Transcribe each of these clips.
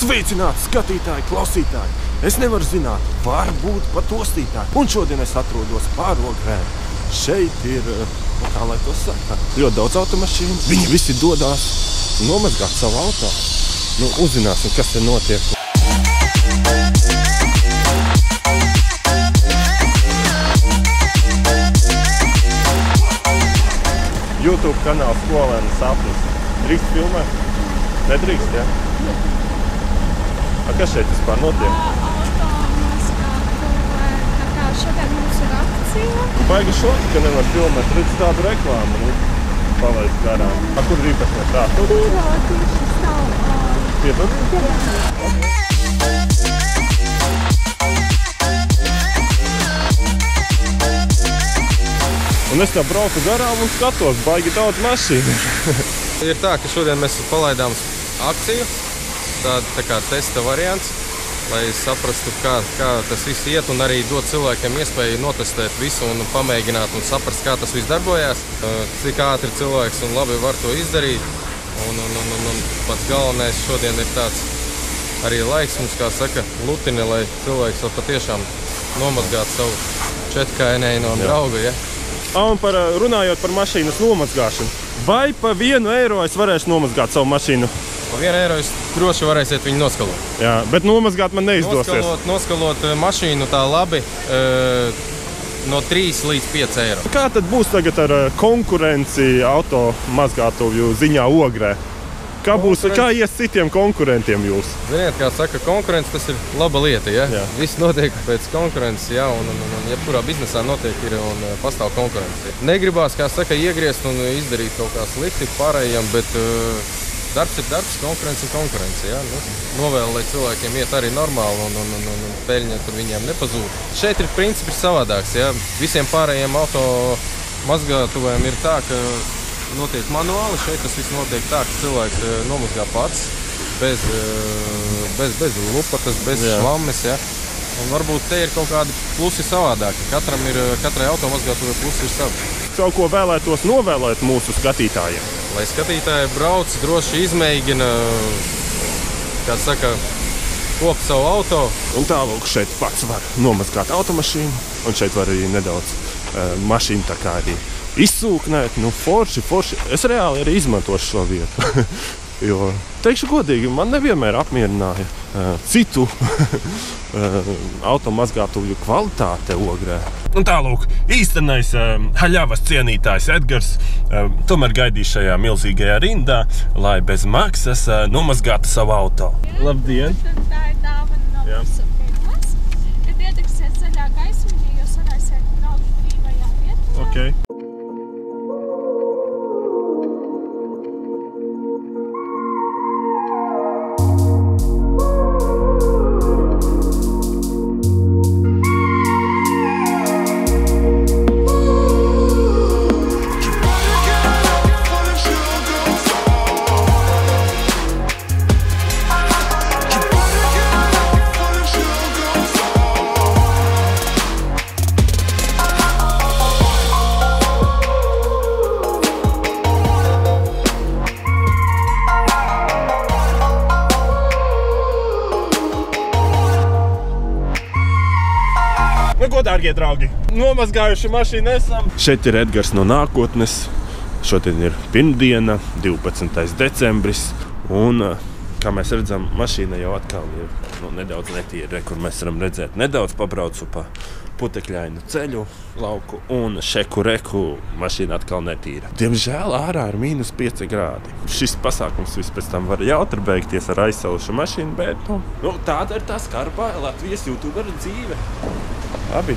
Sveicināti skatītāji, klausītāji! Es nevaru zināt, varbūt pat ostītāji. Un šodien es atrodos Pārogrē. Šeit ir, kā lai to saka, ļoti daudz automašīnu. Viņi visi dodās nomazgāt savu auto. Nu, uzzināsim, kas te notiek. YouTube kanāls Skolēna sapnis. Drīkst filmēt? Nedrīkst, jā? A, kas šeit vispār notiek? Šodien mums ir akcija. Baigi šoki, ka nevar filmēt. Redz tādu reklāmu, nu, palaist garām. A, kur ir īpašnieks? Tā, tur? Tieši stāv. Piedod? Un es tā braucu garām un skatos, baigi daudz mašīnu. Ir tā, ka šodien mēs palaidām akciju, tā kā testa variants, lai saprastu, kā tas viss iet, un arī dot cilvēkiem iespēju notestēt visu un pamēģināt un saprast, kā tas viss darbojās, cik ātri cilvēks un labi var to izdarīt. Un pats galvenais šodien ir tāds arī laiks mums, kā saka, lutini, lai cilvēks vēl patiešām nomazgātu savu četrkainēju draugu. Ja? Un runājot par mašīnas nomazgāšanu, vai pa 1 eiro es varēšu nomazgāt savu mašīnu? Pa 1 eiro jūs droši varēsiet viņu noskalot. Jā, bet nomazgāt man neizdosies. Noskalot mašīnu tā labi no 3 līdz 5 eiro. Kā tad būs tagad ar konkurenci auto mazgātuvju ziņā Ogrē? Kā ies citiem konkurentiem jūs? Ziniet, kā saka, konkurence tas ir laba lieta, ja? Jā. Viss notiek pēc konkurences, ja? Un jebkurā biznesā notiek ir un pastāv konkurence. Negribās, kā saka, iegriezt un izdarīt kaut kā slikti pārējiem, bet darbs ir darbs, konkurence ir konkurence, ja? Novēlu, lai cilvēkiem iet arī normāli un peļņa tur viņiem nepazūd. Šeit ir princips savādāks, ja? Visiem pārējiem auto mazgātuvēm ir tā, ka notiek manuāli, šeit tas viss notiek tā, ka cilvēks nomazgā pats, bez lupatas, bez šlammes, ja? Un varbūt te ir kaut kādi plusi savādāki. Katrai automazgātuvē plusi ir savi. Kaut ko vēlētos novēlēt mūsu skatītājiem? Lai skatītāji brauc, droši izmēģina, kā saka, kopt savu auto. Un tālūk šeit pats var nomazgāt automašīnu, un šeit var arī nedaudz mašīnu tā kā arī izsūknēt. Nu, forši. Es reāli arī izmantošu šo vietu. Jo, teikšu godīgi, man nevienmēr apmierināja citu automazgātuvju kvalitāte Ogrē. Un tālūk, īstenais haļavas cienītājs Edgars tomēr gaidīs šajā milzīgajā rindā, lai bez maksas nomazgātu savu auto. Labdien! Tā ir dāvana no mūsu firmas. Kad iedegsiet zaļā gaismiņā, jūs varēsiet braukt brīvajā vietā. Okay. Dārgie draugi, nomazgājuši mašīnu esam. Šeit ir Edgars no nākotnes. Šodien ir pirmdiena, 12. decembris. Un, kā mēs redzam, mašīna jau atkal ir nedaudz netīra, kur mēs varam redzēt. Nedaudz pabraucu pa putekļainu ceļu, lauku un šeku reku mašīna atkal netīra. Diemžēl ārā ir -5 grādi. Šis pasākums vispēc tam var jautri beigties ar aizsalušu mašīnu, bet tāda ir tā skarbā Latvijas YouTuberu dzīve. Abi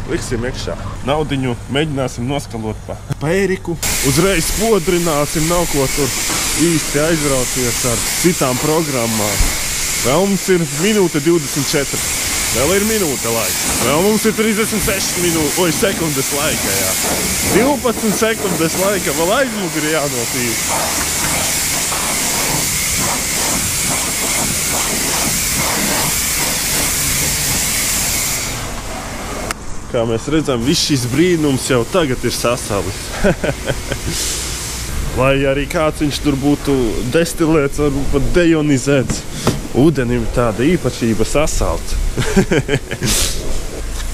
liksim iekšā. Naudiņu mēģināsim noskalot pa pēriku. Uzreiz podrināsim, nav ko tur īsti aizrauties ar citām programmām. Vēl mums ir 1:24. Vēl ir minūte laika. Vēl mums ir 36 sekundes laika, jā. 12 sekundes laika, vēl aizmuguri jānotīra. Kā mēs redzam, viss šis brīnums jau tagad ir sasalis. Lai arī kāds viņš tur būtu destilēts, varbūt pat deionizēts. ūdenim tāda īpašība sasalt.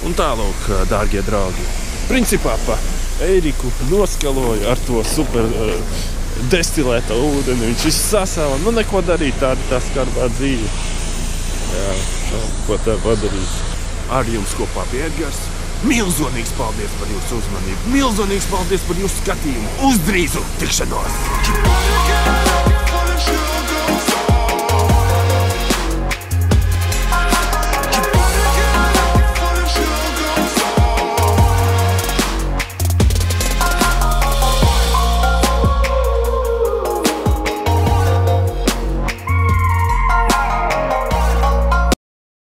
Un tālūk, dārgie draugi, principā pa Eiriku noskaloju ar to super destilēta ūdeni. Viņš viss sasāva, nu neko darīt, tāda tā skarbā dzīve. Jā, ko tā padarīt. Ar jums kopā bija Edgars. Milzonīgs paldies par jūsu uzmanību. Milzonīgs paldies par jūsu skatījumu. Uz drīzu tikšanos!